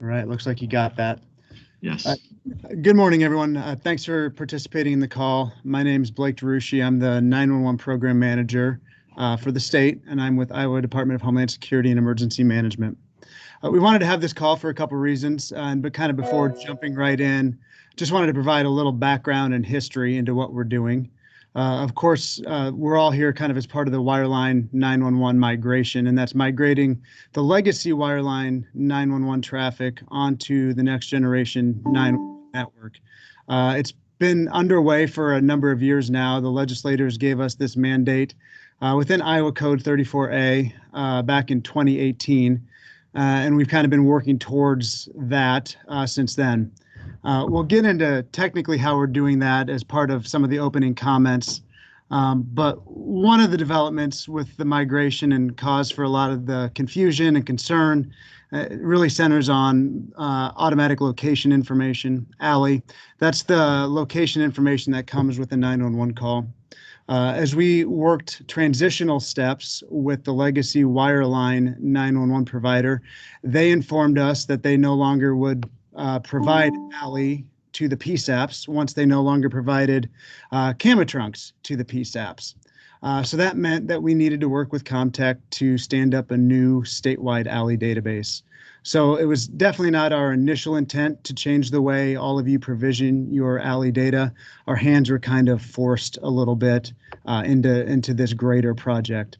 All right, looks like you got that. Yes. Good morning, everyone. Thanks for participating in the call. My name is Blake DeRushi. I'm the 911 Program Manager for the state, and I'm with Iowa Department of Homeland Security and Emergency Management. We wanted to have this call for a couple reasons, but kind of before jumping right in, just wanted to provide a little background and history into what we're doing. Of course, we're all here kind of as part of the wireline 911 migration, and that's migrating the legacy wireline 911 traffic onto the next generation 911 network. It's been underway for a number of years now. The legislators gave us this mandate within Iowa Code 34A back in 2018, and we've kind of been working towards that since then. We'll get into technically how we're doing that as part of some of the opening comments. But one of the developments with the migration and cause for a lot of the confusion and concern really centers on automatic location information, ALI. That's the location information that comes with a 911 call. As we worked transitional steps with the legacy wireline 911 provider, they informed us that they no longer would provide ALI to the PSAPs once they no longer provided camera trunks to the PSAPs. So that meant that we needed to work with Comtech to stand up a new statewide ALI database. So it was definitely not our initial intent to change the way all of you provision your ALI data. Our hands were kind of forced a little bit into this greater project.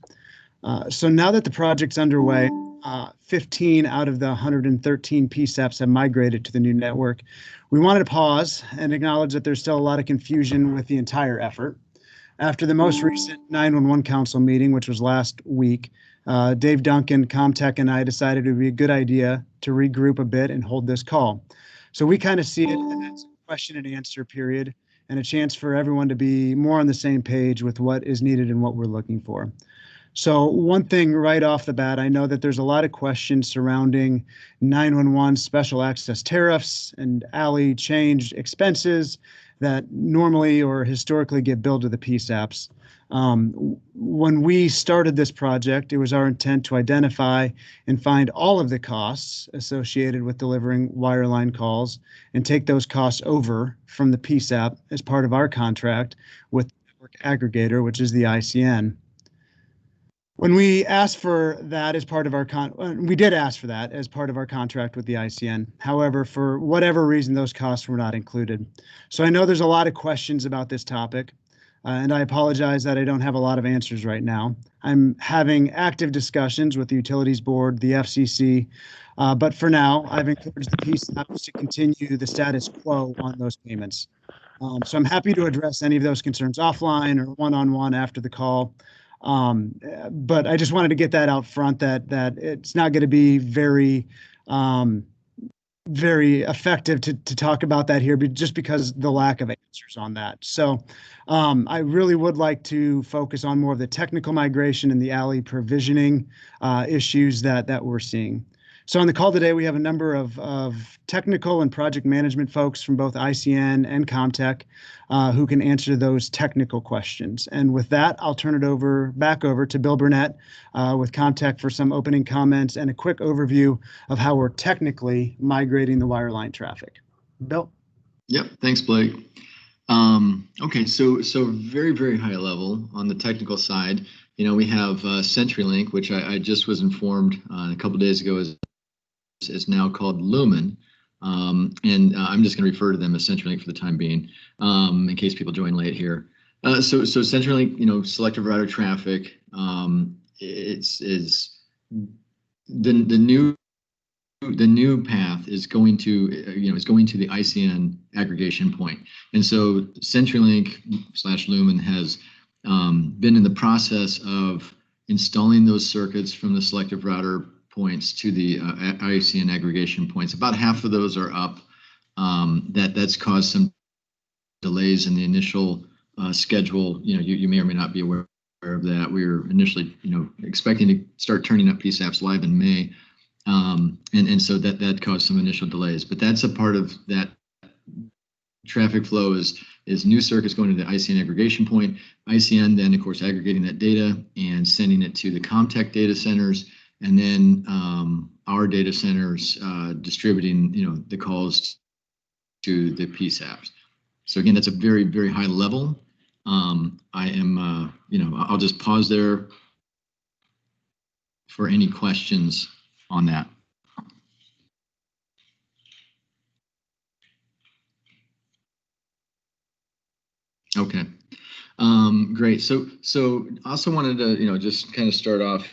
So now that the project's underway, 15 out of the 113 PSAPs have migrated to the new network. We wanted to pause and acknowledge that there's still a lot of confusion with the entire effort. After the most recent 911 Council meeting, which was last week, Dave Duncan, Comtech, and I decided it would be a good idea to regroup a bit and hold this call. So we kind of see it as a question and answer period and a chance for everyone to be more on the same page with what is needed and what we're looking for. So one thing right off the bat, I know that there's a lot of questions surrounding 911 special access tariffs and ALI change expenses that normally or historically get billed to the PSAPs. When we started this project, it was our intent to identify and find all of the costs associated with delivering wireline calls and take those costs over from the PSAP as part of our contract with the network aggregator, which is the ICN. When we asked for that as part of our we did ask for that as part of our contract with the ICN. However, for whatever reason, those costs were not included. So I know there's a lot of questions about this topic, and I apologize that I don't have a lot of answers right now. I'm having active discussions with the Utilities Board, the FCC, but for now, I've encouraged the PSAPs to continue the status quo on those payments. So I'm happy to address any of those concerns offline or one-on-one after the call. But I just wanted to get that out front that it's not going to be very effective to talk about that here, but just because the lack of answers on that. So I really would like to focus on more of the technical migration and the ALI provisioning issues that we're seeing. So on the call today, we have a number of technical and project management folks from both ICN and Comtech who can answer those technical questions. And with that, I'll turn it back over to Bill Burnett with Comtech for some opening comments and a quick overview of how we're technically migrating the wireline traffic. Bill? Yep, thanks, Blake. Okay, so very, very high level on the technical side. You know, we have CenturyLink, which I just was informed a couple of days ago is now called Lumen. And I'm just going to refer to them as CenturyLink for the time being, in case people join late here. So CenturyLink, you know, selective router traffic, is the new path is going to the ICN aggregation point. And so CenturyLink/Lumen has been in the process of installing those circuits from the selective router points to the ICN aggregation points. About half of those are up. That's caused some delays in the initial schedule. You know, you may or may not be aware of that. We were initially, expecting to start turning up PSAPs live in May, and so that caused some initial delays. But that's a part of that traffic flow is new circuits going to the ICN aggregation point. ICN then, of course, aggregating that data and sending it to the Comtech data centers. and then our data centers distributing, the calls to the PSAPs. So again, that's a very, very high level. I am, I'll just pause there for any questions on that. Okay, great. So I also wanted to, just kind of start off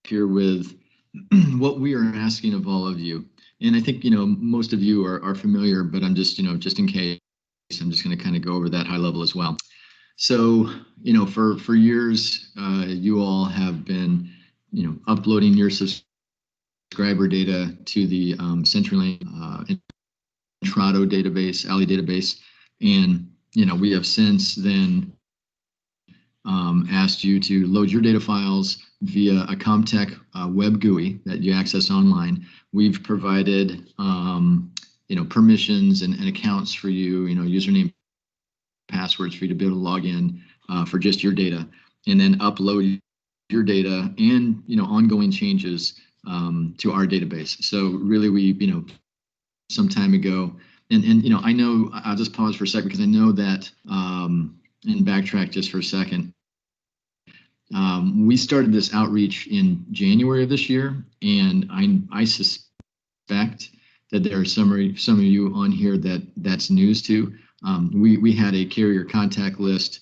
here with what we are asking of all of you. And I think, most of you are familiar, but I'm just, just in case, I'm just going to kind of go over that high level as well. So, for years, you all have been, uploading your subscriber data to the CenturyLink Intrado database, ALI database. And, we have since then asked you to load your data files via a Comtech web GUI that you access online. We've provided, permissions and accounts for you, username, passwords for you to be able to log in for just your data, and then upload your data and, ongoing changes to our database. So really, we, some time ago, and I know, I'll just pause for a second because I know that, and backtrack just for a second. We started this outreach in January of this year, and I suspect that there are some of you on here that's news to. We had a carrier contact list,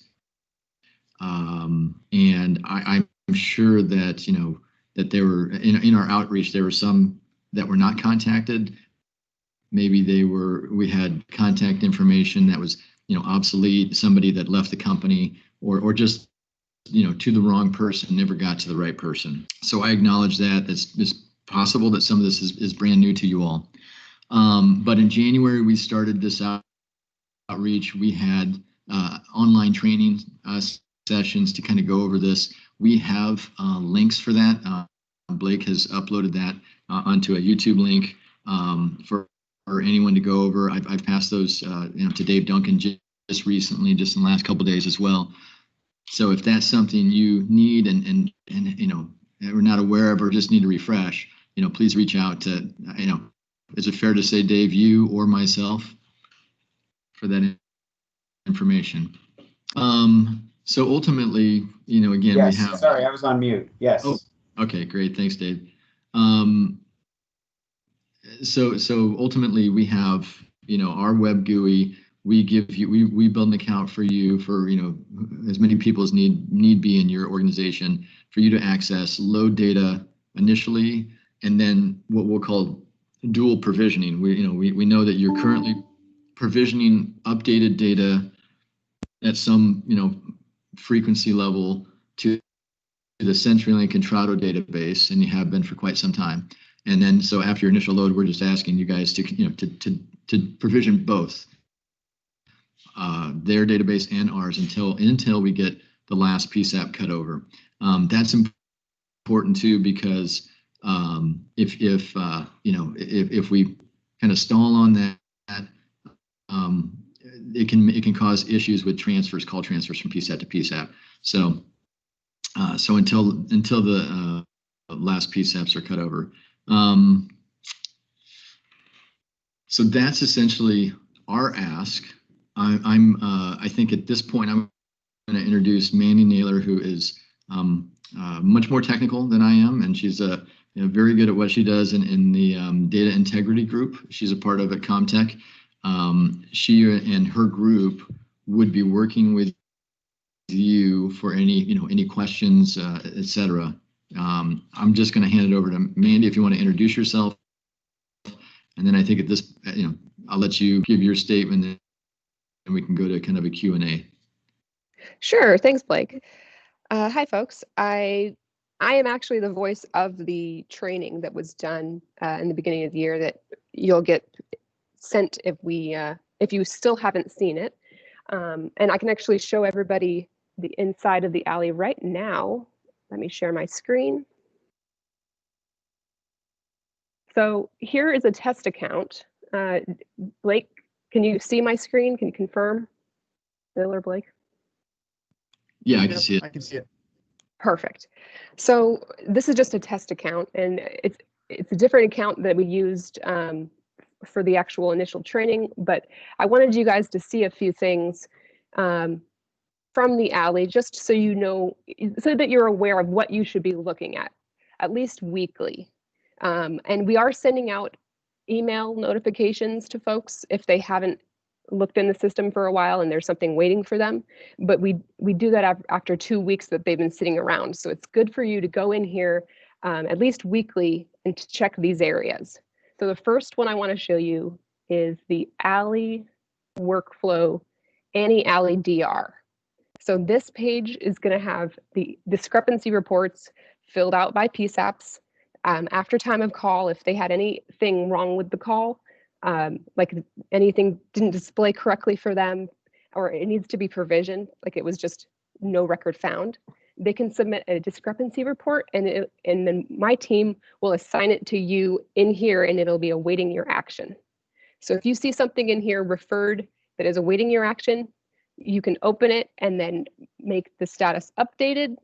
and I'm sure that that there were in our outreach there were some that were not contacted. Maybe we had contact information that was obsolete, somebody that left the company, or just to the wrong person, never got to the right person. So I acknowledge that it's possible that some of this is brand new to you all. But in January, we started this outreach. We had online training sessions to kind of go over this. We have links for that. Blake has uploaded that onto a YouTube link for anyone to go over. I've passed those to Dave Duncan just recently, just in the last couple of days as well. So if that's something you need and we're not aware of or just need to refresh, please reach out to, is it fair to say, Dave, you or myself for that information? So ultimately, again, yes, we have. Sorry, I was on mute. Yes. Oh, okay, great. Thanks, Dave. So ultimately, we have, our web GUI. We give you, we build an account for you for, as many people as need be in your organization for you to access, load data initially, and then what we'll call dual provisioning. We know that you're currently provisioning updated data at some, frequency level to the CenturyLink Intrado database, and you have been for quite some time. And then, so after your initial load, we're just asking you guys to, to provision both their database and ours until we get the last PSAP cut over. That's important too, because if we kind of stall on that, it can cause issues with call transfers from PSAP to PSAP. So until the last PSAPs are cut over. So that's essentially our ask. I think at this point I'm going to introduce Mandy Naylor, who is much more technical than I am, and she's very good at what she does in the data integrity group. She's a part of at Comtech. She and her group would be working with you for any questions, etc. I'm just going to hand it over to Mandy if you want to introduce yourself, and then I think at this, I'll let you give your statement, and we can go to kind of a Q&A. Sure. Thanks, Blake. Hi, folks. I am actually the voice of the training that was done in the beginning of the year that you'll get sent if you still haven't seen it. And I can actually show everybody the inside of the ALI right now. Let me share my screen. So here is a test account. Blake, can you see my screen? Can you confirm? Bill or Blake? Yeah, I can see it. I can see it. Perfect. So this is just a test account, and it's a different account that we used for the actual initial training, but I wanted you guys to see a few things from the ALI, just so you know, so that you're aware of what you should be looking at least weekly. And we are sending out email notifications to folks if they haven't looked in the system for a while and there's something waiting for them. But we do that after 2 weeks that they've been sitting around. So it's good for you to go in here at least weekly and to check these areas. So the first one I want to show you is the ALI workflow, ANI ALI DR. So this page is going to have the discrepancy reports filled out by PSAPs after time of call. If they had anything wrong with the call, like anything didn't display correctly for them, or it needs to be provisioned, like it was just no record found, they can submit a discrepancy report, and then my team will assign it to you in here, and it'll be awaiting your action. So if you see something in here referred that is awaiting your action, you can open it and then make the status updated,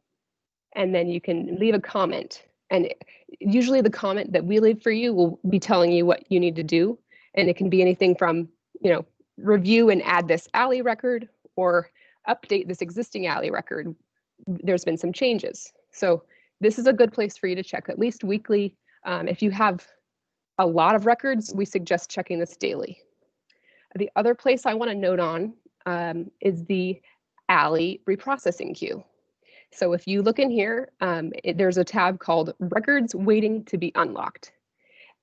and then you can leave a comment. And usually the comment that we leave for you will be telling you what you need to do. And it can be anything from, review and add this ALI record, or update this existing ALI record. There's been some changes. So this is a good place for you to check at least weekly. If you have a lot of records, we suggest checking this daily. The other place I want to note on is the ALI reprocessing queue. So if you look in here, there's a tab called Records Waiting to be Unlocked.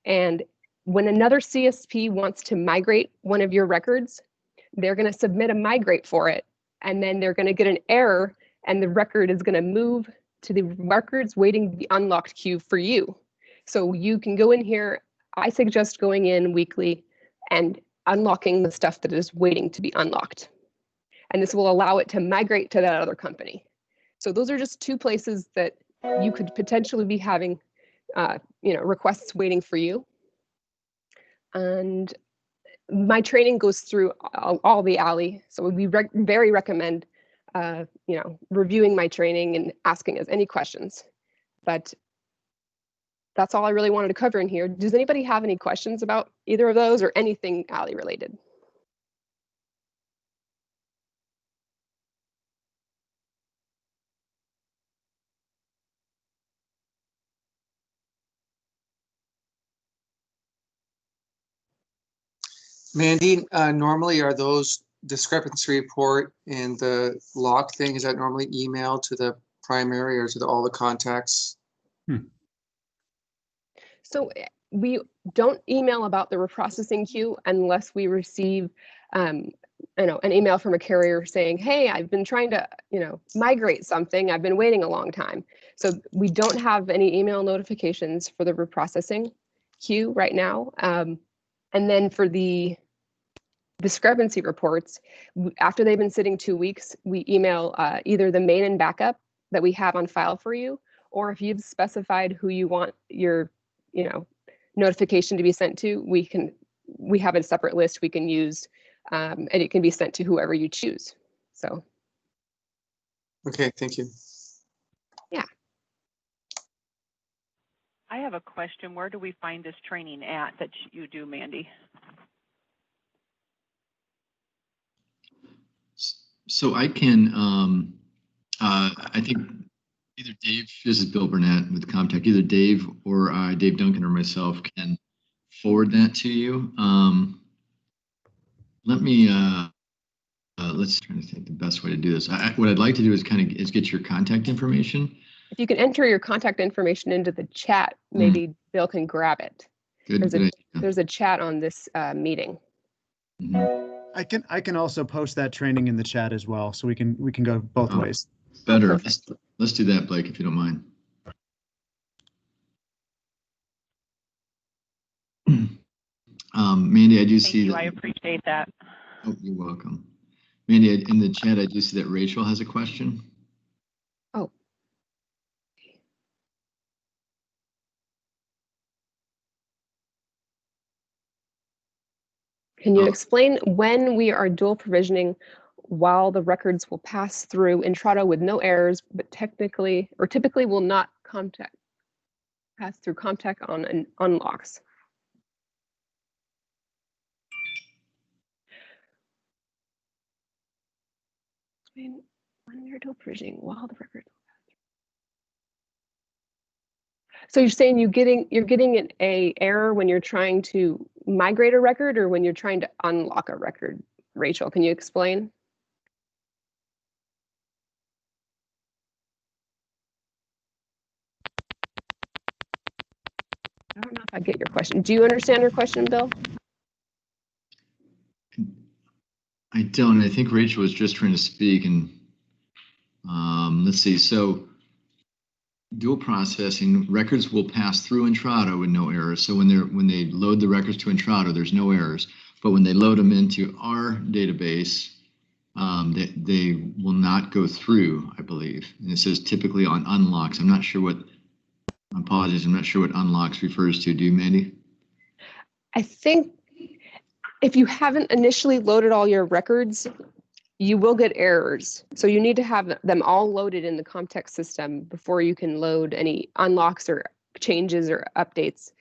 And when another CSP wants to migrate one of your records, they're going to submit a migrate for it, and then they're going to get an error, and the record is going to move to the Records Waiting to be Unlocked queue for you. So you can go in here. I suggest going in weekly and unlocking the stuff that is waiting to be unlocked. And this will allow it to migrate to that other company. So those are just two places that you could potentially be having requests waiting for you. And my training goes through all the ALI. So we very recommend reviewing my training and asking us any questions. But that's all I really wanted to cover in here. Does anybody have any questions about either of those or anything ALI related? Mandy, normally are those discrepancy report and the log thing, is that normally emailed to the primary or to all the contacts? So we don't email about the reprocessing queue unless we receive an email from a carrier saying, hey, I've been trying to migrate something. I've been waiting a long time. So we don't have any email notifications for the reprocessing queue right now. And then for the discrepancy reports, after they've been sitting 2 weeks, we email either the main and backup that we have on file for you, or if you've specified who you want your notification to be sent to, we have a separate list we can use, and it can be sent to whoever you choose. So. Okay, thank you. Yeah. I have a question. Where do we find this training at that you do, Mandy? So I can, I think either Dave, this is Bill Burnett with Comtech, either Dave or Dave Duncan or myself can forward that to you. Let me, let's try to think the best way to do this. What I'd like to do is get your contact information. If you can enter your contact information into the chat, maybe Bill can grab it. There's a chat on this meeting. I can also post that training in the chat as well, so we can go both ways. Better. Let's do that, Blake, if you don't mind. Mandy, I do see that. I appreciate that. Oh, you're welcome. Mandy, in the chat, I do see that Rachel has a question. Oh. Can you explain when we are dual provisioning while the records will pass through Intrado with no errors, but typically will not pass through contact on and unlocks. When we're still provisioning while the records. So you're saying you're getting an error when you're trying to migrate a record or when you're trying to unlock a record? Rachel, can you explain? I don't know if I get your question. Do you understand your question, Bill? I don't. I think Rachel was just trying to speak, and let's see. So dual processing records will pass through Intrado with no errors. So when they load the records to Intrado, there's no errors. But when they load them into our database, they will not go through, I believe. And it says typically on unlocks. I'm not sure what. Apologies, I'm not sure what unlocks refers to. Do you, Mandy? I think if you haven't initially loaded all your records, you will get errors. So you need to have them all loaded in the context system before you can load any unlocks or changes or updates.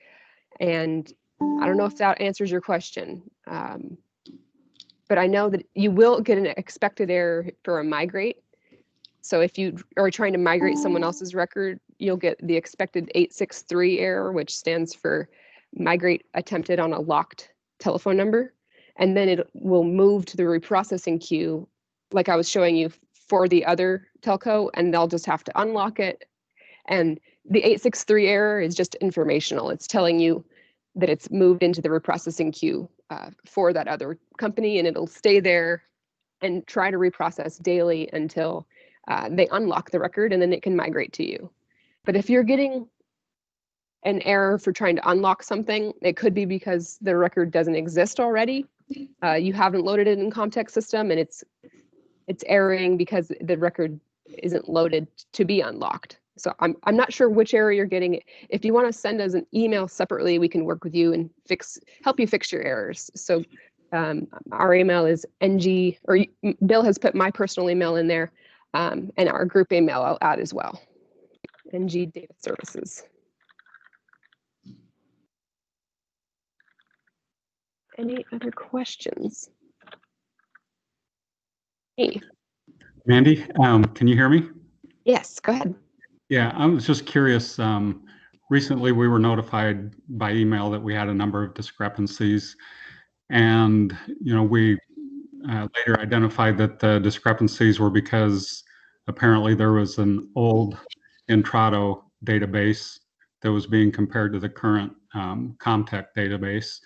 And I don't know if that answers your question, but I know that you will get an expected error for a migrate. So if you are trying to migrate someone else's record, you'll get the expected 863 error, which stands for migrate attempted on a locked telephone number. And then it will move to the reprocessing queue, like I was showing you for the other telco, and they'll just have to unlock it. And the 863 error is just informational. It's telling you that it's moved into the reprocessing queue for that other company, and it'll stay there and try to reprocess daily until they unlock the record, and then it can migrate to you. But if you're getting an error for trying to unlock something, it could be because the record doesn't exist already. You haven't loaded it in context system, and it's erroring because the record isn't loaded to be unlocked. So I'm not sure which error you're getting. If you want to send us an email separately, we can work with you and help you fix your errors. So our email is ng, or Bill has put my personal email in there, and our group email I'll add as well. ng Data Services. Any other questions? Hey. Mandy, can you hear me? Yes, go ahead. Yeah, I was just curious. Recently, we were notified by email that we had a number of discrepancies, and we later identified that the discrepancies were because apparently there was an old Intrado database that was being compared to the current Comtech database.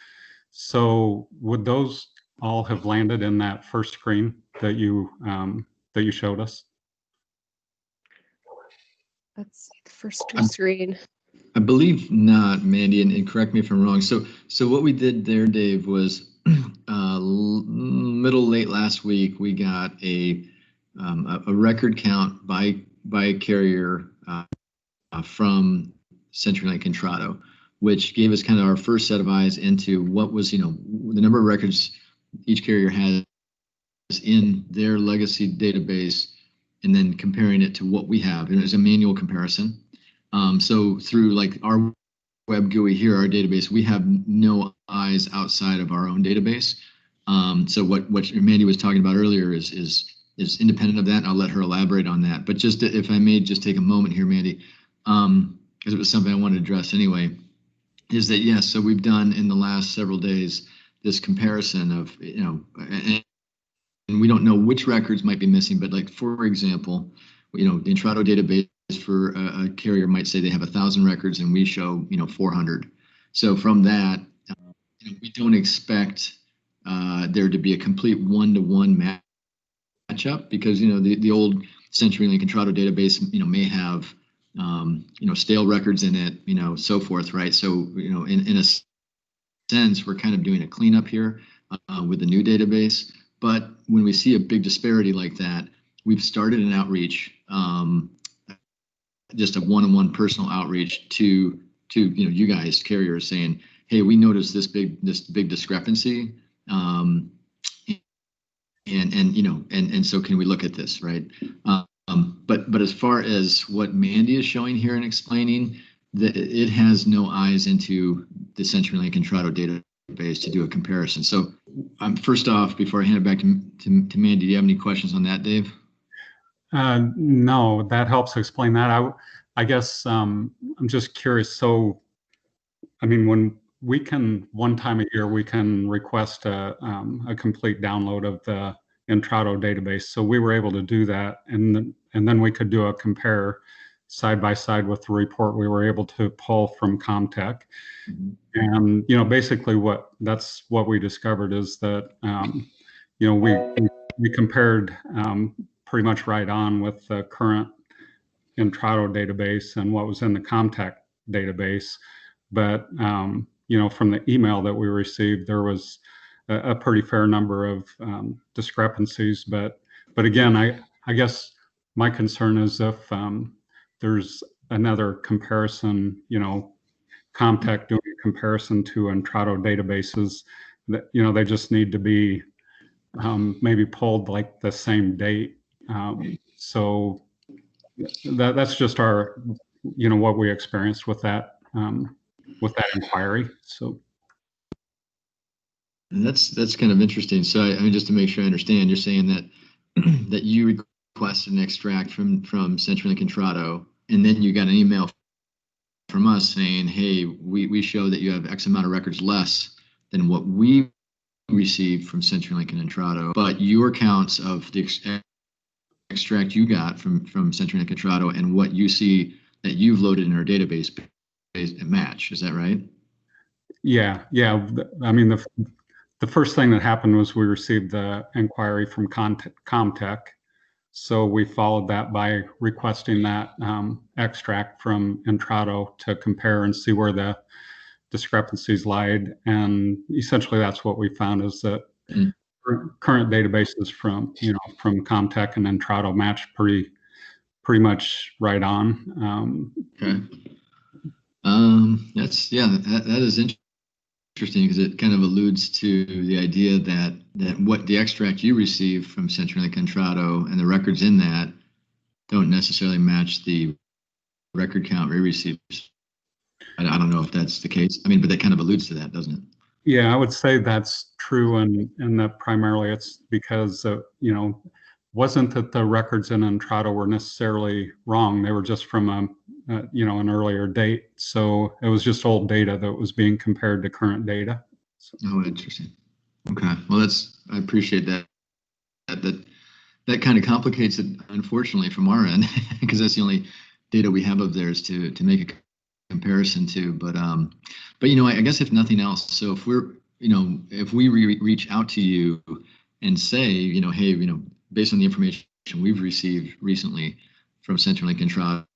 So would those all have landed in that first screen that you showed us? Let's see the first screen. I believe not, Mandy, and correct me if I'm wrong. So what we did there, Dave, was late last week we got a record count by carrier from CenturyLink Intrado, which gave us kind of our first set of eyes into what was the number of records each carrier has in their legacy database, and then comparing it to what we have. And it was a manual comparison. So through like our web GUI here, our database, we have no eyes outside of our own database. So what Mandy was talking about earlier is independent of that. I'll let her elaborate on that. But just if I may just take a moment here, Mandy, because it was something I wanted to address anyway, is that yes, so we've done in the last several days this comparison of, and we don't know which records might be missing, but like, for example, the Intrado database for a carrier might say they have 1,000 records and we show, 400. So from that, we don't expect there to be a complete one-to-one matchup because, the old CenturyLink Intrado database, may have, stale records in it, so forth, right? So, in a sense, we're kind of doing a cleanup here with the new database. But when we see a big disparity like that, we've started an outreach, just a one-on-one personal outreach to you guys, carriers, saying, hey, we noticed this big discrepancy. and so can we look at this, right? But as far as what Mandy is showing here and explaining, that it has no eyes into the CenturyLink Intrado database to do a comparison. So first off, before I hand it back to Mandy, do you have any questions on that, Dave? No, that helps explain that. I guess I'm just curious. So, I mean, when we can, one time a year, we can request a complete download of the Intrado database. So we were able to do that, and then we could do a compare side by side with the report we were able to pull from Comtech. And basically that's what we discovered is that we compared pretty much right on with the current Intrado database and what was in the Comtech database. But from the email that we received, there was a pretty fair number of discrepancies. But again, I guess my concern is if there's another comparison, Comtech doing a comparison to Intrado databases, that they just need to be maybe pulled like the same date. So that's just our, what we experienced with that inquiry. So. And that's kind of interesting. So I mean, just to make sure I understand, you're saying that that you requested an extract from CenturyLink Intrado, and then you got an email from us saying, hey, we show that you have X amount of records less than what we received from CenturyLink and Intrado, but your counts of the extract you got from CenturyLink Intrado and what you see that you've loaded in our database match. Is that right? Yeah. I mean, the first thing that happened was we received the inquiry from Comtech. So we followed that by requesting that extract from Intrado to compare and see where the discrepancies lied. And essentially that's what we found is that current databases from Comtech and Intrado match pretty much right on. Okay. That is interesting because it kind of alludes to the idea that what the extract you received from CenturyLink Intrado and the records in that don't necessarily match the record count we received. I don't know if that's the case. I mean, but that kind of alludes to that, doesn't it? Yeah, I would say that's true, and that primarily it's because wasn't that the records in Intrado were necessarily wrong. They were just from an earlier date. So it was just old data that was being compared to current data. So. Oh, interesting. Okay. Well, I appreciate that. That kind of complicates it, unfortunately, from our end, because that's the only data we have of theirs to make a comparison to. But I guess if nothing else, so if we reach out to you and say, hey, based on the information we've received recently from CenturyLink Intrado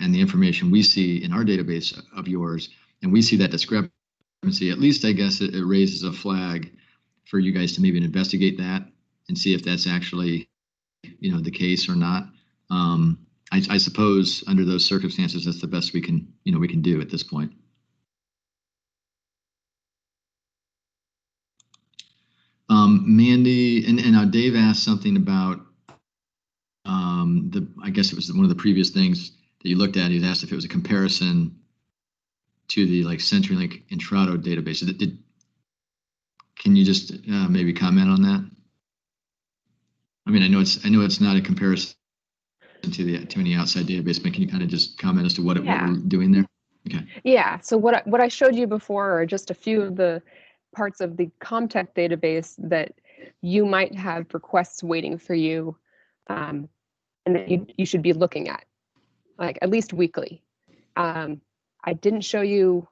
and the information we see in our database of yours, and we see that discrepancy, at least I guess it raises a flag for you guys to maybe investigate that and see if that's actually, the case or not. I suppose under those circumstances, that's the best we can do at this point. Mandy and Dave asked something about I guess it was one of the previous things that you looked at. He asked if it was a comparison to the CenturyLink Intrado database. Can you just maybe comment on that? I mean, I know it's not a comparison to any outside database, but can you kind of just comment as to what we're doing there? Okay. Yeah. So what I showed you before are just a few of the parts of the Comtech database that you might have requests waiting for you, and that you should be looking at, like at least weekly. I didn't show you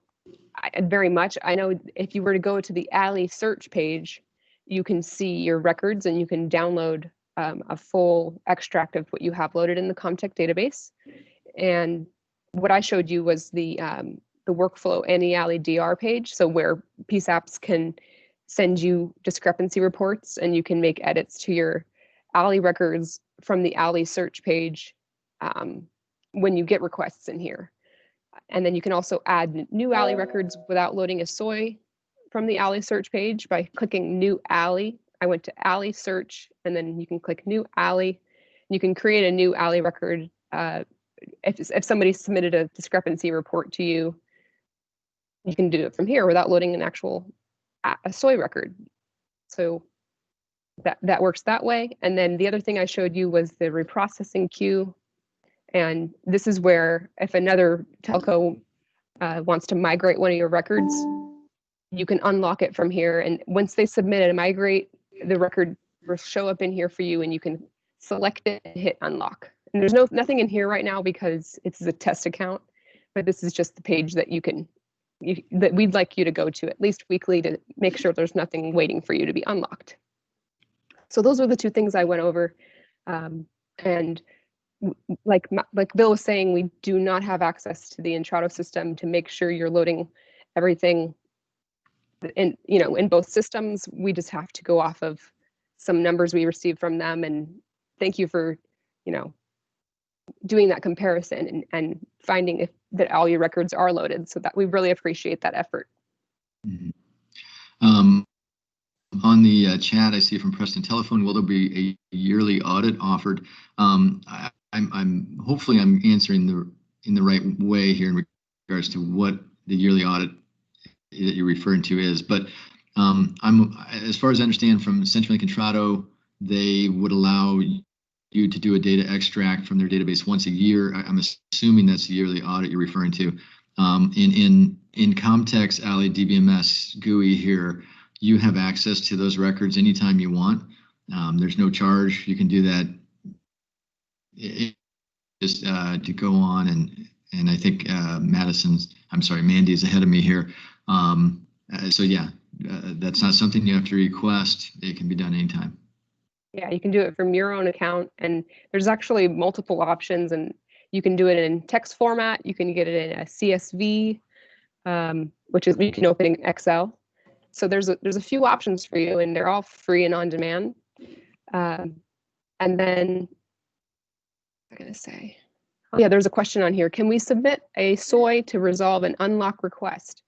very much. I know if you were to go to the ALI search page, you can see your records and you can download a full extract of what you have loaded in the Comtech database. And what I showed you was the workflow ALI DR page, so where PSAPs can send you discrepancy reports and you can make edits to your ALI records from the ALI search page when you get requests in here. And then you can also add new ALI records without loading a SoIA from the ALI search page by clicking New ALI I went to ALI search, and then you can click new ALI. You can create a new ALI record. If somebody submitted a discrepancy report to you, you can do it from here without loading an actual a SoIA record. So that works that way. And then the other thing I showed you was the reprocessing queue. And this is where if another telco wants to migrate one of your records, you can unlock it from here. And once they submit a migrate, the record will show up in here for you, and you can select it and hit unlock. And there's nothing in here right now because it's a test account, but this is just the page that that we'd like you to go to at least weekly to make sure there's nothing waiting for you to be unlocked. So those are the two things I went over. And like Bill was saying, we do not have access to the Intrado system to make sure you're loading everything in both systems. We just have to go off of some numbers we received from them. And thank you for, doing that comparison and finding that all your records are loaded. So that we really appreciate that effort. Mm-hmm. On the chat, I see from Preston Telephone, will there be a yearly audit offered? I'm hopefully I'm answering in the right way here in regards to what the yearly audit that you're referring to is. But I'm, as far as I understand from CenturyLink Intrado, they would allow you to do a data extract from their database once a year. I'm assuming that's the yearly audit you're referring to. In Comtech's ALI DBMS GUI here, you have access to those records anytime you want. There's no charge. You can do that just to go on, and I think Mandy's ahead of me here. So yeah, that's not something you have to request. It can be done anytime. Yeah, you can do it from your own account, and there's actually multiple options, and you can do it in text format. You can get it in a CSV, which is you can open in Excel. So there's a few options for you, and they're all free and on demand. And then I'm gonna say, yeah, there's a question on here. Can we submit a SoIA to resolve an unlock request?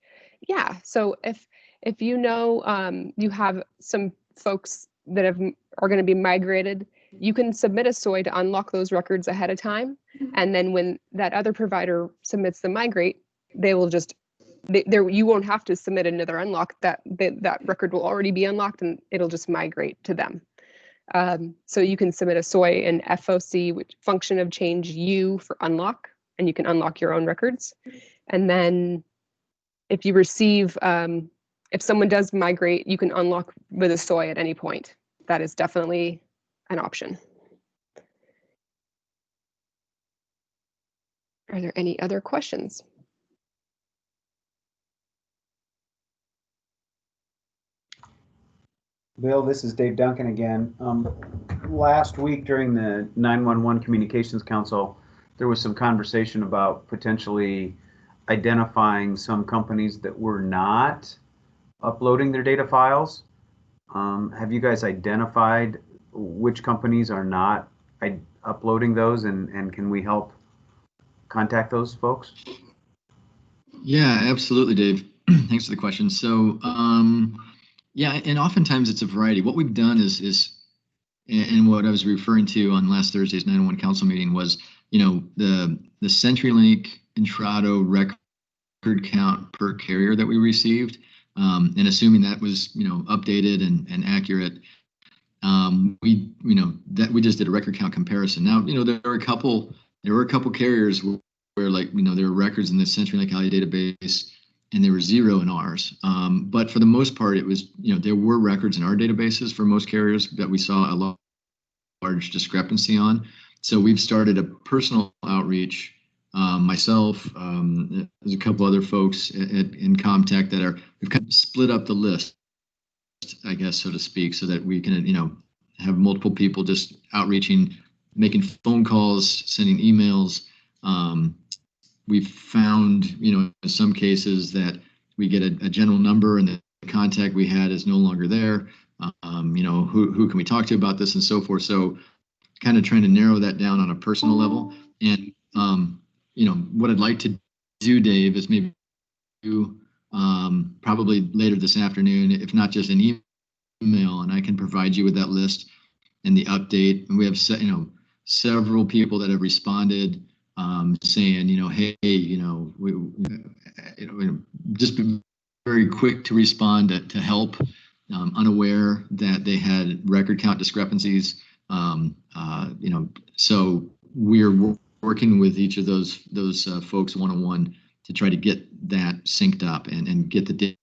Yeah. So if you have some folks that are going to be migrated, you can submit a SoIA to unlock those records ahead of time, and then when that other provider submits the migrate, they will just you won't have to submit another unlock. That record will already be unlocked, and it'll just migrate to them. So you can submit a SoIA and FOC, which function of change U for unlock, and you can unlock your own records. And then if you receive, if someone does migrate, you can unlock with a SoIA at any point. That is definitely an option. Are there any other questions? Bill, this is Dave Duncan again. Last week during the 911 Communications Council, there was some conversation about potentially identifying some companies that were not uploading their data files. Have you guys identified which companies are not uploading those, and can we help contact those folks? Yeah, absolutely, Dave. Thanks for the question. So, yeah, and oftentimes it's a variety. What we've done is, and what I was referring to on last Thursday's 911 council meeting was, the CenturyLink Intrado record count per carrier that we received, and assuming that was, updated and accurate, we just did a record count comparison. Now, there were a couple carriers where like, there were records in the CenturyLink ALI database, and there were 0 in ours. But for the most part, it was, there were records in our databases for most carriers that we saw a large discrepancy on. So we've started a personal outreach, myself, there's a couple other folks in Comtech we've kind of split up the list, I guess, so to speak, so that we can, have multiple people just outreaching, making phone calls, sending emails. We've found, in some cases that we get a general number and the contact we had is no longer there. Who can we talk to about this and so forth. So kind of trying to narrow that down on a personal level. And, what I'd like to do, Dave, is maybe do probably later this afternoon, if not just an email, and I can provide you with that list and the update. And we have several people that have responded saying, hey, just be very quick to respond to help, unaware that they had record count discrepancies. So we're working with each of those folks one-on-one to try to get that synced up and get the data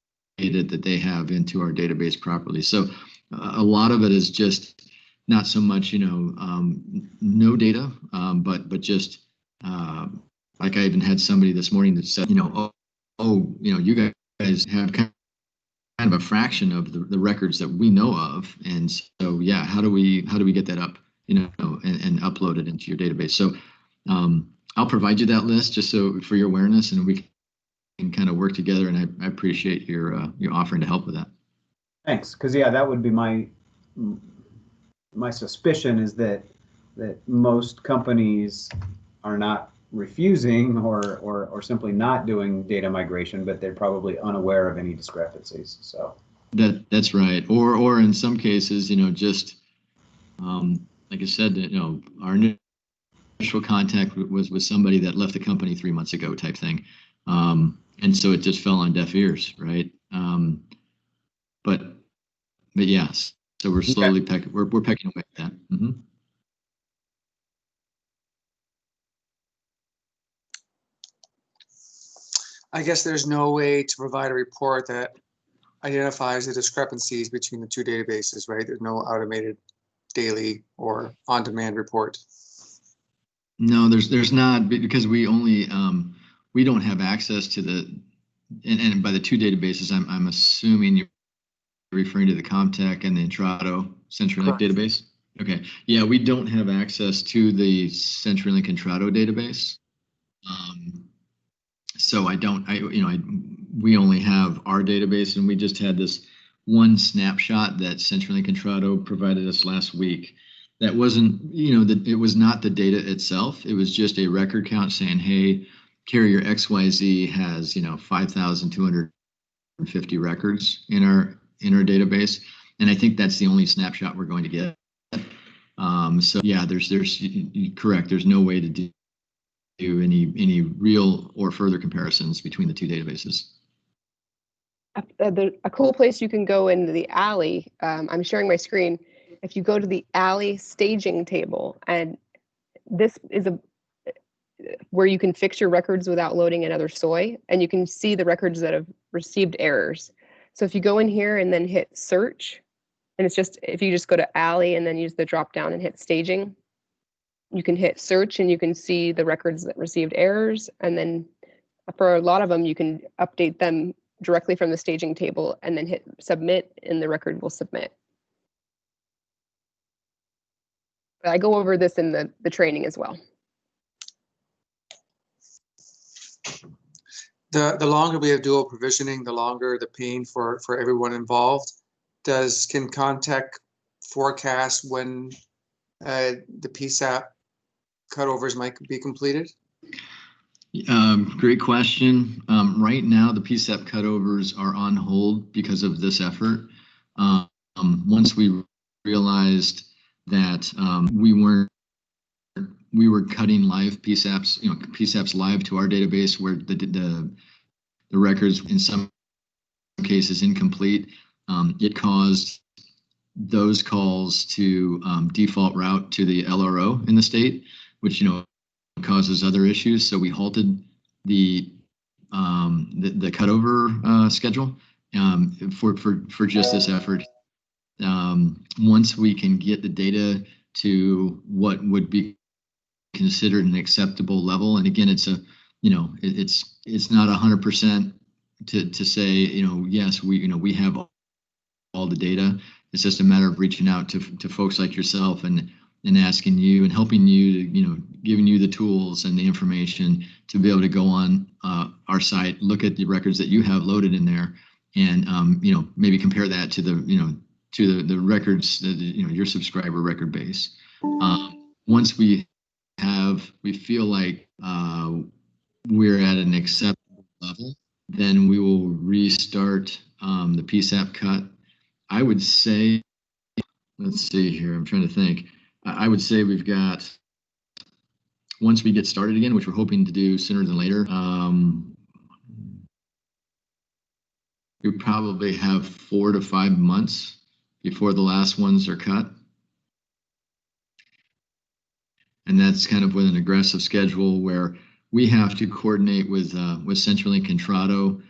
that they have into our database properly. So a lot of it is just not so much, no data, but just like I even had somebody this morning that said, you guys have kind of a fraction of the records that we know of, and so yeah, how do we get that up, and upload it into your database? So I'll provide you that list just so for your awareness, and we can kind of work together. And I appreciate your offering to help with that. Thanks, because yeah, that would be my suspicion is that most companies are not refusing or simply not doing data migration, but they're probably unaware of any discrepancies. So that's right. Or in some cases, just like I said, our initial contact was with somebody that left the company 3 months ago, type thing, and so it just fell on deaf ears, right? But yes, so we're slowly we're pecking away at that. Mm-hmm. I guess there's no way to provide a report that identifies the discrepancies between the two databases, right? There's no automated daily or on-demand report. No, there's not, because we only we don't have access to and by the two databases, I'm assuming you're referring to the Comtech and the Intrado CenturyLink database. Okay, yeah, we don't have access to the CenturyLink Intrado database. So we only have our database, and we just had this one snapshot that CenturyLink Intrado provided us last week. That wasn't, it was not the data itself. It was just a record count saying, hey, carrier XYZ has, 5,250 records in our database. And I think that's the only snapshot we're going to get. So yeah, there's correct. There's no way to do any real or further comparisons between the two databases. A cool place you can go into the ALI, I'm sharing my screen. If you go to the ALI staging table, and this is where you can fix your records without loading another SoI, and you can see the records that have received errors. So if you go in here and then hit search, and if you just go to ALI and then use the drop down and hit staging, you can hit search and you can see the records that received errors. And then for a lot of them, you can update them directly from the staging table and then hit submit, and the record will submit. But I go over this in the training as well. The longer we have dual provisioning, the longer the pain for everyone involved. Can Comtech forecast when the PSAP cutovers might be completed? Great question. Right now, the PSAP cutovers are on hold because of this effort. Once we realized that we were cutting live PSAPs, PSAPs live to our database, where the records in some cases incomplete, it caused those calls to default route to the LRO in the state, which causes other issues. So we halted the cutover schedule for just this effort. Once we can get the data to what would be considered an acceptable level, and again, it's not 100% to say yes, we have all the data. It's just a matter of reaching out to folks like yourself and asking you and helping you to, giving you the tools and the information to be able to go on our site, look at the records that you have loaded in there, and maybe compare that to the records that your subscriber record base. Once we feel like we're at an acceptable level, then we will restart the PSAP cut. I would say, let's see here, I'm trying to think. I would say we've got, once we get started again, which we're hoping to do sooner than later, we probably have 4 to 5 months before the last ones are cut. And that's kind of with an aggressive schedule where we have to coordinate with CenturyLink and Trado.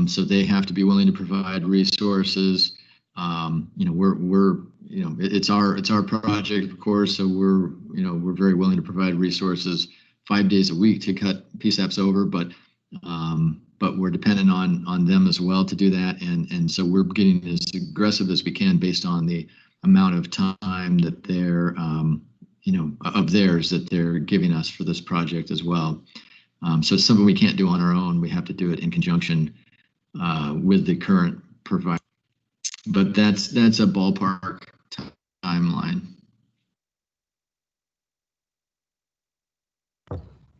So they have to be willing to provide resources. It's our project, of course. So we're very willing to provide resources 5 days a week to cut PSAPs over, but we're dependent on them as well to do that. And so we're getting as aggressive as we can based on the amount of time that they're, of theirs that they're giving us for this project as well. So it's something we can't do on our own. We have to do it in conjunction with the current provider. But that's a ballpark timeline.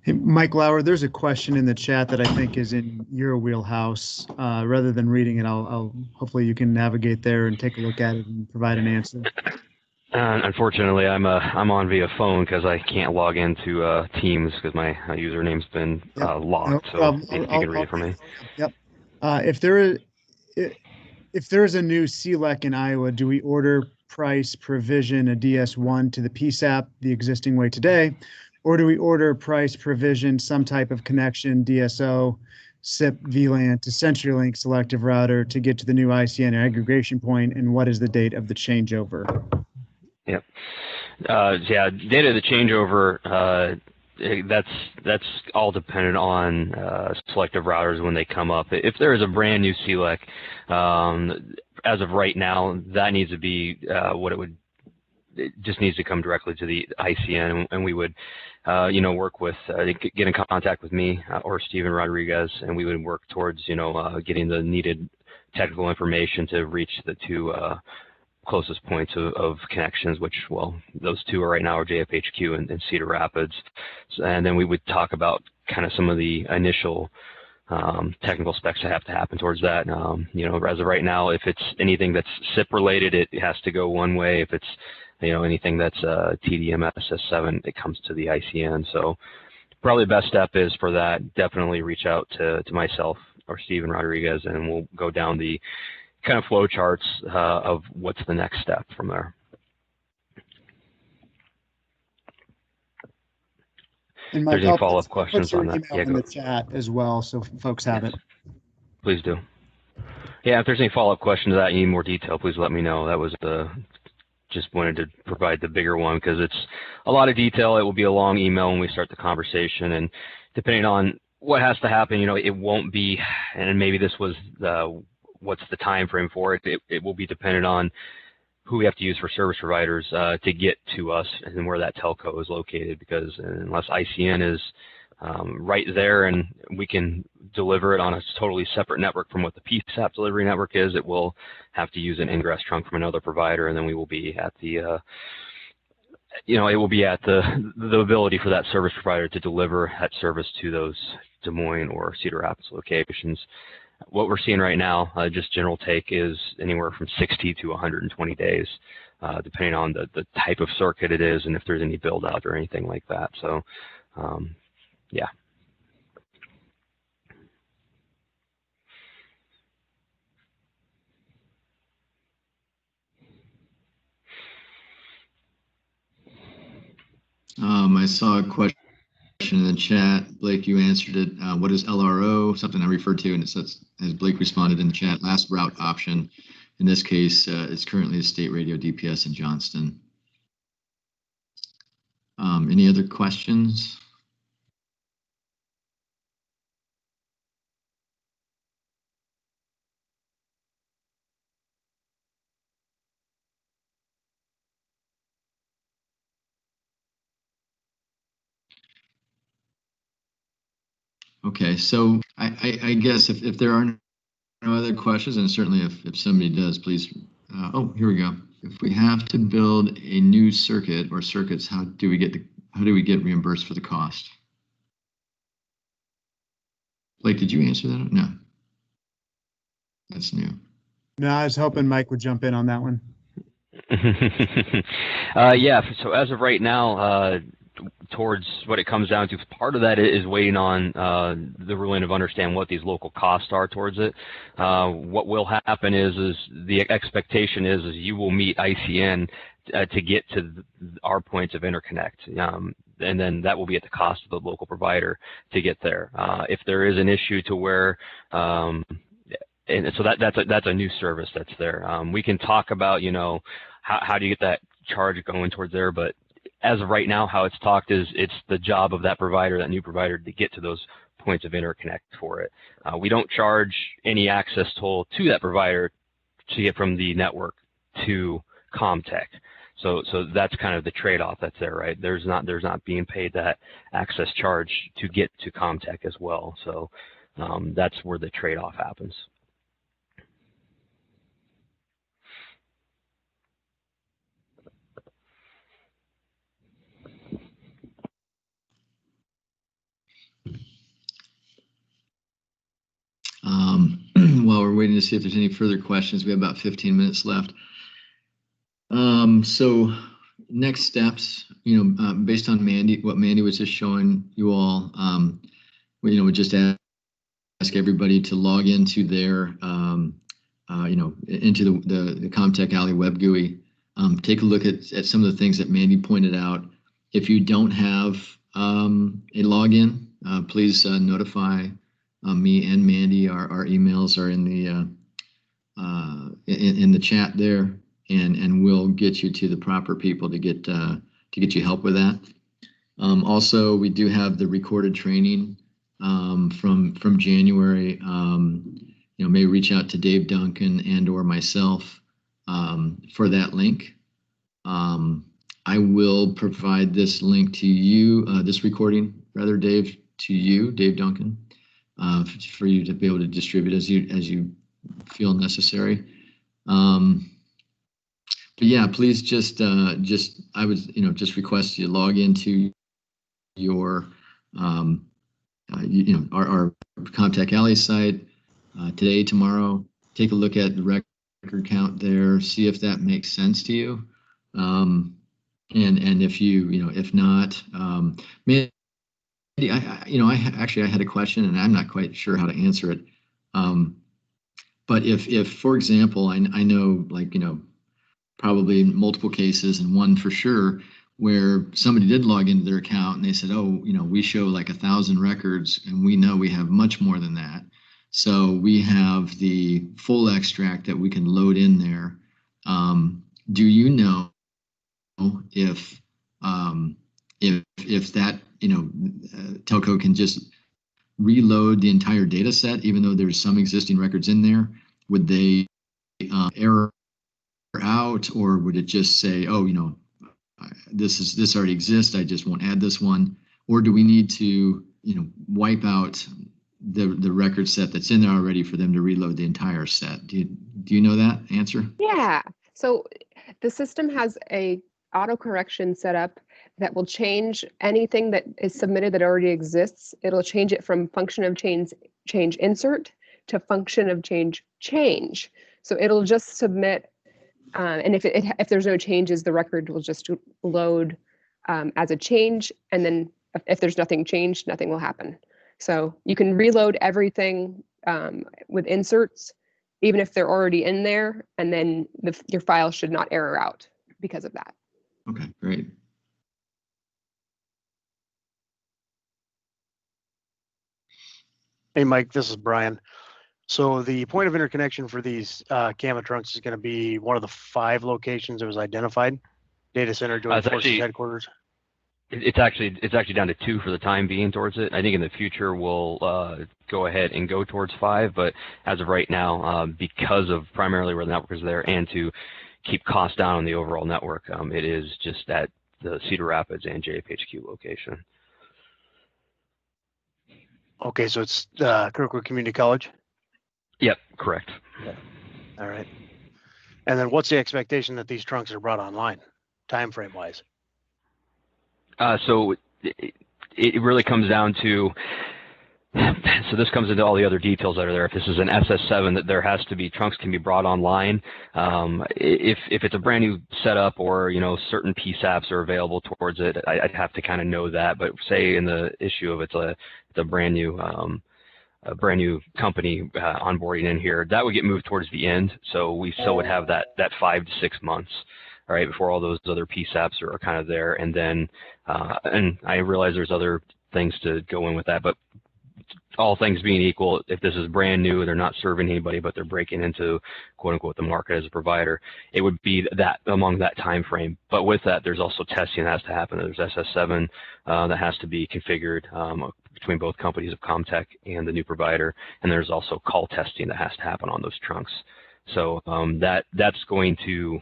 Hey, Mike Lauer, there's a question in the chat that I think is in your wheelhouse. Rather than reading it, I'll hopefully you can navigate there and take a look at it and provide an answer. Unfortunately, I'm on via phone because I can't log into Teams because my username's been locked. No so if you can read it for me. Yep. If there is a new CLEC in Iowa, do we order, price, provision a DS1 to the PSAP the existing way today, or do we order, price, provision some type of connection, DSO, SIP, VLAN to CenturyLink selective router to get to the new ICN aggregation point, and what is the date of the changeover? Yep. Data of the changeover, that's all dependent on selective routers when they come up. If there is a brand new CLEC, as of right now, that needs to be it just needs to come directly to the ICN, and we would, work with, get in contact with me or Steven Rodriguez, and we would work towards, getting the needed technical information to reach the two closest points of connections, which, well, those two are right now are JFHQ and Cedar Rapids. And then we would talk about kind of some of the initial technical specs that have to happen towards that. As of right now, if it's anything that's SIP related, it has to go one way. If it's, anything that's TDM SS7, it comes to the ICN. So probably the best step is for that, definitely reach out to myself or Steven Rodriguez, and we'll go down the kind of flow charts of what's the next step from there. And Mike, there's any follow-up questions on that? Email in the chat as well, so folks have it. Please do. Yeah, if there's any follow-up questions to that, you need more detail, please let me know. That was just wanted to provide the bigger one because it's a lot of detail. It will be a long email when we start the conversation, and depending on what has to happen, it won't be, and maybe this was what's the time frame for it. It will be dependent on who we have to use for service providers to get to us and where that telco is located, because unless ICN is right there and we can deliver it on a totally separate network from what the PSAP delivery network is, it will have to use an ingress trunk from another provider, and then we will be at the it will be at the ability for that service provider to deliver that service to those Des Moines or Cedar Rapids locations. What we're seeing right now, just general take, is anywhere from 60 to 120 days, depending on the type of circuit it is and if there's any build out or anything like that. So, yeah. I saw a question in the chat. Blake, you answered it. What is LRO? Something I referred to, and it says, as Blake responded in the chat, last route option. In this case, it's currently a state radio DPS in Johnston. Any other questions? Okay, so I guess if there are no other questions, and certainly if somebody does, please. Oh, here we go. If we have to build a new circuit or circuits, how do we get reimbursed for the cost? Blake, did you answer that? No. That's new. No, I was hoping Mike would jump in on that one. Yeah, so as of right now, towards what it comes down to, part of that is waiting on the ruling of understand what these local costs are towards it. What will happen is the expectation is you will meet ICN to get to our points of interconnect. And then that will be at the cost of the local provider to get there. If there is an issue to where and so that's a new service that's there. We can talk about, how do you get that charge going towards there, but as of right now, how it's talked is it's the job of that provider, that new provider, to get to those points of interconnect for it. We don't charge any access toll to that provider to get from the network to Comtech. So that's kind of the trade-off that's there, right? There's not being paid that access charge to get to Comtech as well. So that's where the trade-off happens. While we're waiting to see if there's any further questions, we have about 15 minutes left. So next steps, based on what Mandy was just showing you all, we just ask everybody to log into their, into the Comtech ALI web GUI. Take a look at some of the things that Mandy pointed out. If you don't have a login, please notify me and Mandy. Our emails are in the chat there, and we'll get you to the proper people to get you help with that. Also, we do have the recorded training from January. May reach out to Dave Duncan and/or myself for that link. I will provide this link to you, this recording, rather, Dave, to you, Dave Duncan, for you to be able to distribute as you feel necessary. But yeah, please just I would just request you log into your our Comtech ALI site today, tomorrow. Take a look at the record count there, see if that makes sense to you. And if if not, Mandy, I had a question and I'm not quite sure how to answer it. But if for example, I know, probably multiple cases, and one for sure, where somebody did log into their account and they said, oh, we show like 1,000 records, and we know we have much more than that. So we have the full extract that we can load in there. Do you know if that telco can just reload the entire data set, even though there's some existing records in there? Would they error out, or would it just say, oh, this already exists, I just won't add this one? Or do we need to wipe out the record set that's in there already for them to reload the entire set? Do you know that answer? Yeah. So the system has a autocorrection set up that will change anything that is submitted that already exists. It'll change it from function of change insert to function of change. So it'll just submit, and if there's no changes, the record will just load as a change, and then if there's nothing changed, nothing will happen. So you can reload everything with inserts, even if they're already in there, and then your file should not error out because of that. Okay, great. Hey, Mike, this is Brian. So the point of interconnection for these CAMA trunks is going to be one of the 5 locations that was identified. Data center, joint forces headquarters. It's actually down to 2 for the time being towards it. I think in the future we'll go ahead and go towards 5, but as of right now, because of primarily where the network is there and to keep costs down on the overall network, it is just at the Cedar Rapids and JFHQ location. Okay, so it's Kirkwood Community College? Yep, correct. All right. And then what's the expectation that these trunks are brought online, time frame wise? So it really comes down to So this comes into all the other details that are there. If this is an SS7, that there has to be trunks can be brought online. If it's a brand new setup, or certain PSAPs are available towards it, I'd have to kind of know that. But say in the issue of it's a brand new company onboarding in here, that would get moved towards the end. So we still would have that 5 to 6 months, all right, before all those other PSAPs are kind of there. And then and I realize there's other things to go in with that, but all things being equal, if this is brand new, they're not serving anybody, but they're breaking into quote unquote the market as a provider, it would be that among that time frame. But with that, there's also testing that has to happen. There's SS7 that has to be configured between both companies of Comtech and the new provider, and there's also call testing that has to happen on those trunks. So that's going to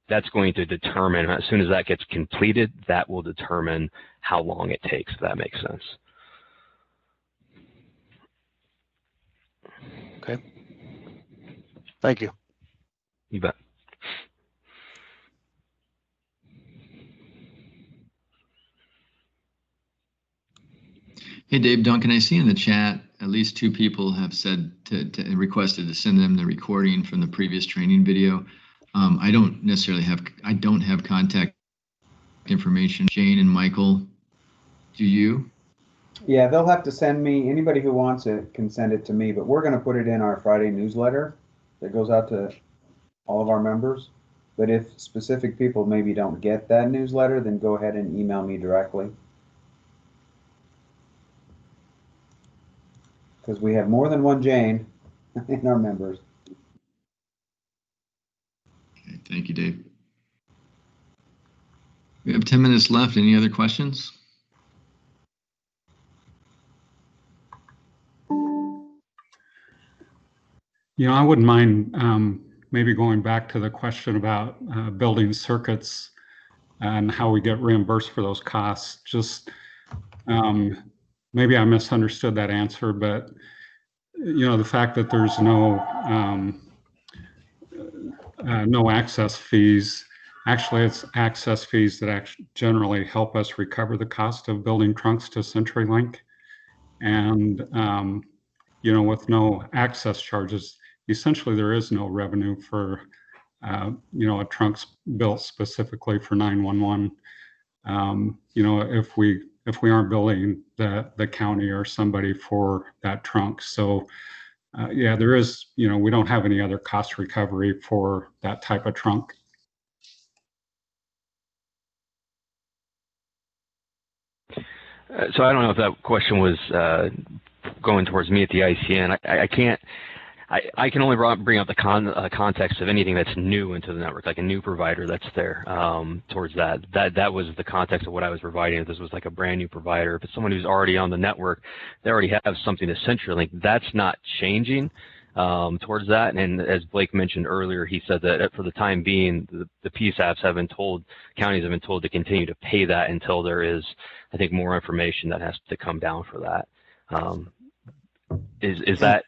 determine, as soon as that gets completed, that will determine how long it takes, if that makes sense. Okay. Thank you. You bet. Hey, Dave, Duncan, I see in the chat at least 2 people have said requested to send them the recording from the previous training video. I don't have contact information. Jane and Michael, do you? Yeah, they'll have to send me, anybody who wants it can send it to me, but we're going to put it in our Friday newsletter that goes out to all of our members. But if specific people maybe don't get that newsletter, then go ahead and email me directly. Because we have more than one Jane in our members. Okay, thank you, Dave. We have 10 minutes left. Any other questions? I wouldn't mind maybe going back to the question about building circuits and how we get reimbursed for those costs. Just maybe I misunderstood that answer, but the fact that there's no access fees, actually it's access fees that actually generally help us recover the cost of building trunks to CenturyLink. And with no access charges, essentially there is no revenue for a trunks built specifically for 911. If we aren't billing the county or somebody for that trunk. So yeah, there is, we don't have any other cost recovery for that type of trunk. So I don't know if that question was going towards me at the ICN. I can only bring up the context of anything that's new into the network, like a new provider that's there towards that. That was the context of what I was providing. If this was like a brand new provider, if it's someone who's already on the network, they already have something to CenturyLink. That's not changing towards that. And as Blake mentioned earlier, he said that for the time being, the PSAPs have been told, counties have been told to continue to pay that until there is, I think, more information that has to come down for that. Is that?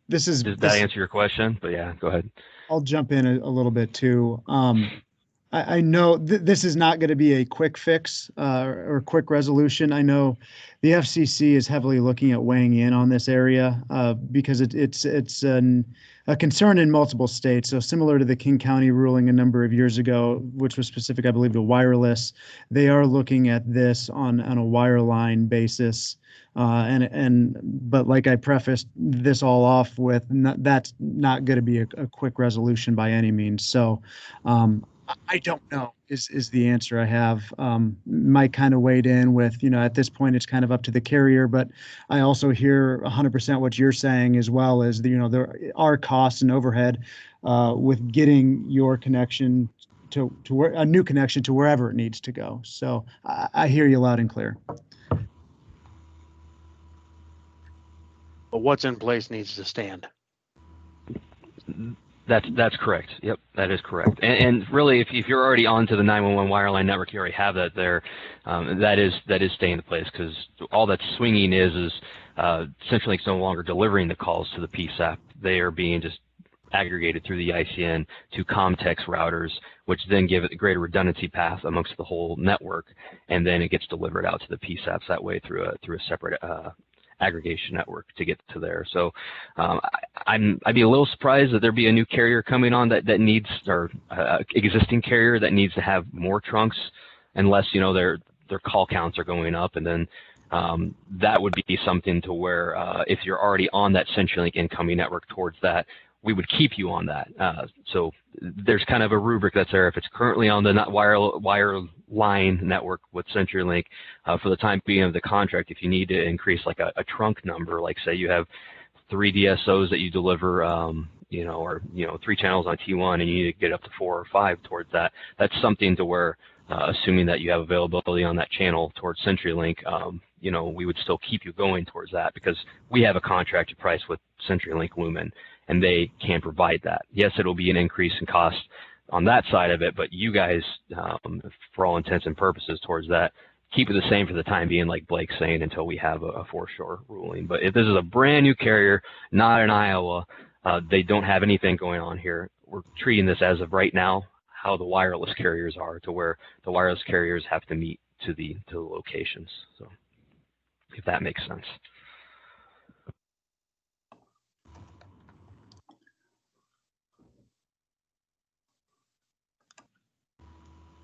Does that answer your question? But yeah, go ahead. I'll jump in a little bit too. I know this is not going to be a quick fix or quick resolution. I know the FCC is heavily looking at weighing in on this area because it's a concern in multiple states. So similar to the King County ruling a number of years ago, which was specific, I believe, to wireless, they are looking at this on a wireline basis. But like I prefaced this all off with, that's not going to be a quick resolution by any means. So I don't know is the answer I have. Mike kind of weighed in with, at this point it's kind of up to the carrier, but I also hear 100% what you're saying as well as there are costs and overhead with getting your connection to where a new connection to wherever it needs to go. So I hear you loud and clear. But what's in place needs to stand. That's correct. Yep, that is correct. And really, if you're already onto the 911 wireline network, you already have that there. That is staying in place, because all that's swinging is CenturyLink's no longer delivering the calls to the PSAP. They are being just aggregated through the ICN to Comtech's routers, which then give it a greater redundancy path amongst the whole network, and then it gets delivered out to the PSAPs that way through a separate aggregation network to get to there. So I'd be a little surprised that there'd be a new carrier coming on that needs, or existing carrier that needs to have more trunks, unless, you know, their call counts are going up. And then that would be something to where if you're already on that CenturyLink incoming network towards that, we would keep you on that. So there's kind of a rubric that's there. If it's currently on the wire line network with CenturyLink, for the time being of the contract, if you need to increase like a trunk number, like say you have 3 DSOs that you deliver, you know, or, you know, 3 channels on T1 and you need to get up to 4 or 5 towards that, that's something to where, assuming that you have availability on that channel towards CenturyLink, you know, we would still keep you going towards that because we have a contracted price with CenturyLink Lumen, and they can provide that. Yes, it'll be an increase in cost on that side of it, but you guys, for all intents and purposes towards that, keep it the same for the time being, like Blake's saying, until we have a foreshore ruling. But if this is a brand new carrier, not in Iowa, they don't have anything going on here. We're treating this as of right now how the wireless carriers are, to where the wireless carriers have to meet to the locations. So if that makes sense.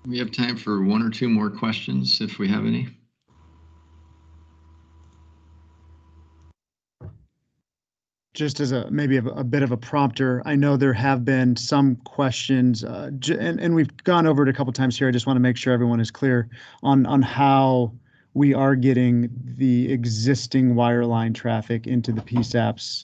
We have time for 1 or 2 more questions if we have any. Just as maybe a bit of a prompter, I know there have been some questions, and we've gone over it a couple times here. I just want to make sure everyone is clear on how we are getting the existing wireline traffic into the PSAPs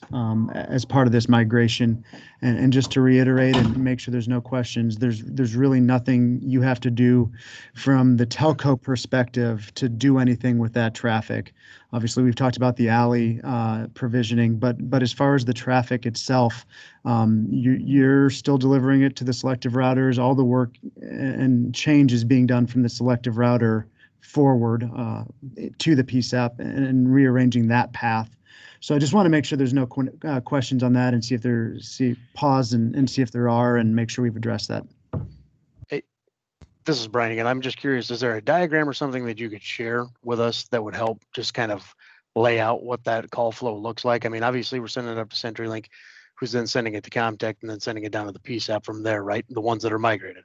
as part of this migration. And just to reiterate and make sure there's no questions, there's really nothing you have to do from the telco perspective to do anything with that traffic. Obviously, we've talked about the ALI provisioning, but as far as the traffic itself, you're still delivering it to the selective routers. All the work and change is being done from the selective router forward to the PSAP and rearranging that path. So I just want to make sure there's no questions on that, and pause and see if there are, and make sure we've addressed that. This is Brian again. I'm just curious, is there a diagram or something that you could share with us that would help just kind of lay out what that call flow looks like? I mean, obviously we're sending it up to CenturyLink, who's then sending it to Comtech and then sending it down to the PSAP from there, right? The ones that are migrated.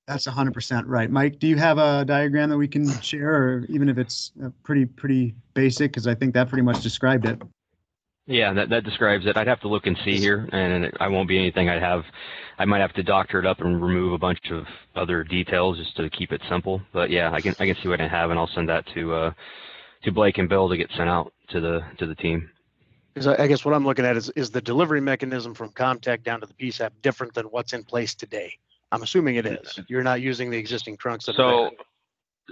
That's 100% right. Mike, do you have a diagram that we can share, or even if it's pretty basic, because I think that pretty much described it. Yeah, that describes it. I'd have to look and see here, and I won't be anything I might have to doctor it up and remove a bunch of other details just to keep it simple. But yeah, I can see what I have, and I'll send that to Blake and Bill to get sent out to the team. Because I guess what I'm looking at is the delivery mechanism from Comtech down to the PSAP different than what's in place today? I'm assuming it is. You're not using the existing trunks that are there.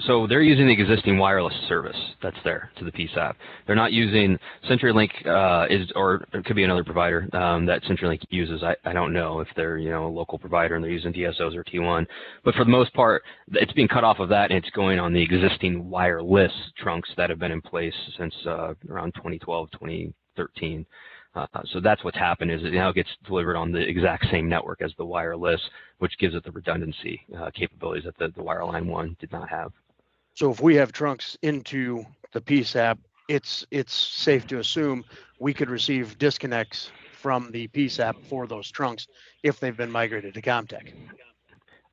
So they're using the existing wireless service that's there to the PSAP. They're not using CenturyLink, or it could be another provider that CenturyLink uses. I don't know if they're, you know, a local provider and they're using DSOs or T1. But for the most part, it's being cut off of that, and it's going on the existing wireless trunks that have been in place since around 2012, 2013. So that's what's happened, is it now gets delivered on the exact same network as the wireless, which gives it the redundancy capabilities that the wireline one did not have. So if we have trunks into the PSAP, it's safe to assume we could receive disconnects from the PSAP for those trunks if they've been migrated to Comtech.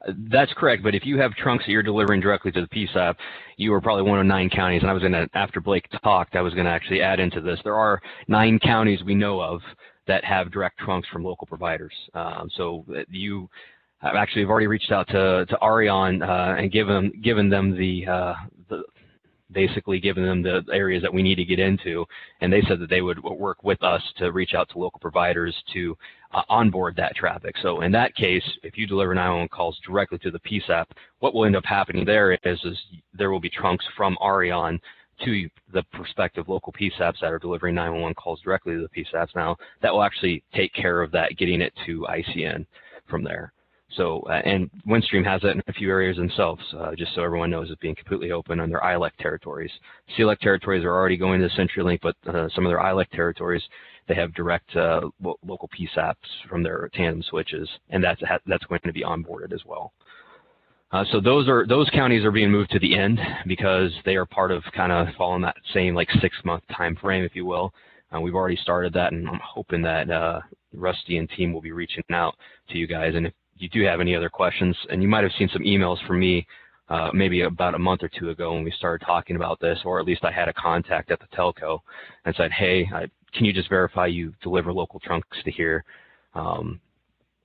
That's correct, but if you have trunks that you're delivering directly to the PSAP, you are probably one of 9 counties, and I was going to, after Blake talked, I was going to actually add into this. There are 9 counties we know of that have direct trunks from local providers. So you have actually already reached out to Arion and given them basically given them the areas that we need to get into, and they said that they would work with us to reach out to local providers to onboard that traffic. So in that case, if you deliver 911 calls directly to the PSAP, what will end up happening there is there will be trunks from Arion to the prospective local PSAPs that are delivering 911 calls directly to the PSAPs now. That will actually take care of that, getting it to ICN from there. So, and Windstream has that in a few areas themselves, just so everyone knows, it's being completely open on their ILEC territories. CLEC territories are already going to CenturyLink, but some of their ILEC territories, they have direct local PSAPs from their tandem switches, and that's going to be onboarded as well. So those counties are being moved to the end because they are part of kind of following that same like 6-month time frame, if you will. We've already started that, and I'm hoping that Rusty and team will be reaching out to you guys. And if you do have any other questions, and you might have seen some emails from me maybe about a month or two ago when we started talking about this, or at least I had a contact at the telco and said, hey, can you just verify you deliver local trunks to here?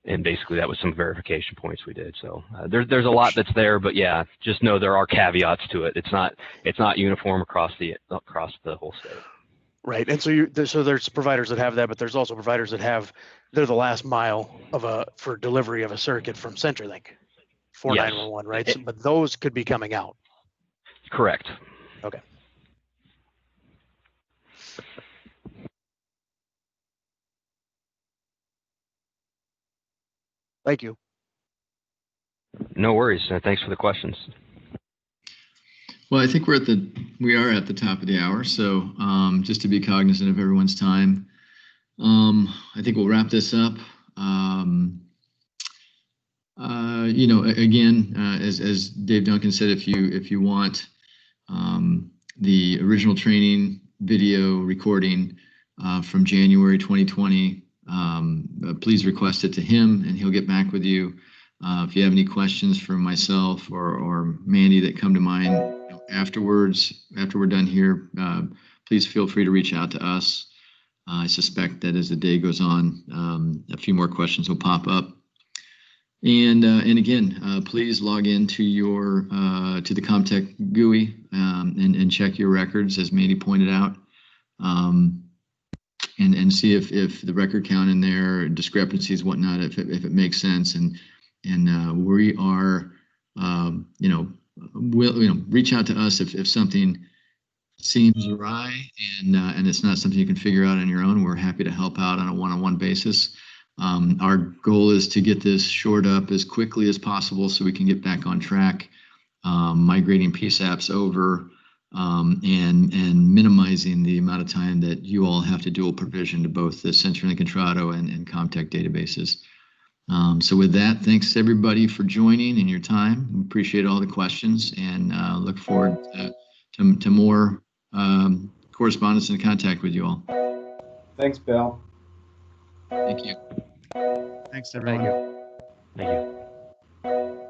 And basically that was some verification points we did. So there's a lot that's there, but yeah, just know there are caveats to it. It's not uniform across the whole state. Right. And so there's providers that have that, but there's also providers that they're the last mile for delivery of a circuit from CenturyLink for Yes. 911, right? But those could be coming out. Correct. Okay. Thank you. No worries. Thanks for the questions. Well, I think we are at the top of the hour. So just to be cognizant of everyone's time, I think we'll wrap this up. Again, as Dave Duncan said, if you want the original training video recording from January 2020, please request it to him, and he'll get back with you. If you have any questions for myself or Mandy that come to mind afterwards, after we're done here, please feel free to reach out to us. I suspect that as the day goes on, a few more questions will pop up. And again, please log into to the Comtech GUI and check your records, as Mandy pointed out, and see if the record count in there, discrepancies, whatnot, if it makes sense. And we are, reach out to us if something seems awry and it's not something you can figure out on your own. We're happy to help out on a one-on-one basis. Our goal is to get this shored up as quickly as possible so we can get back on track, migrating PSAPs over and minimizing the amount of time that you all have to dual provision to both the CenturyLink Contrado and Comtech databases. So with that, thanks everybody for joining and your time. We appreciate all the questions and look forward to more correspondence and contact with you all. Thanks, Bill. Thank you. Thanks, everyone. Thank you. Thank you.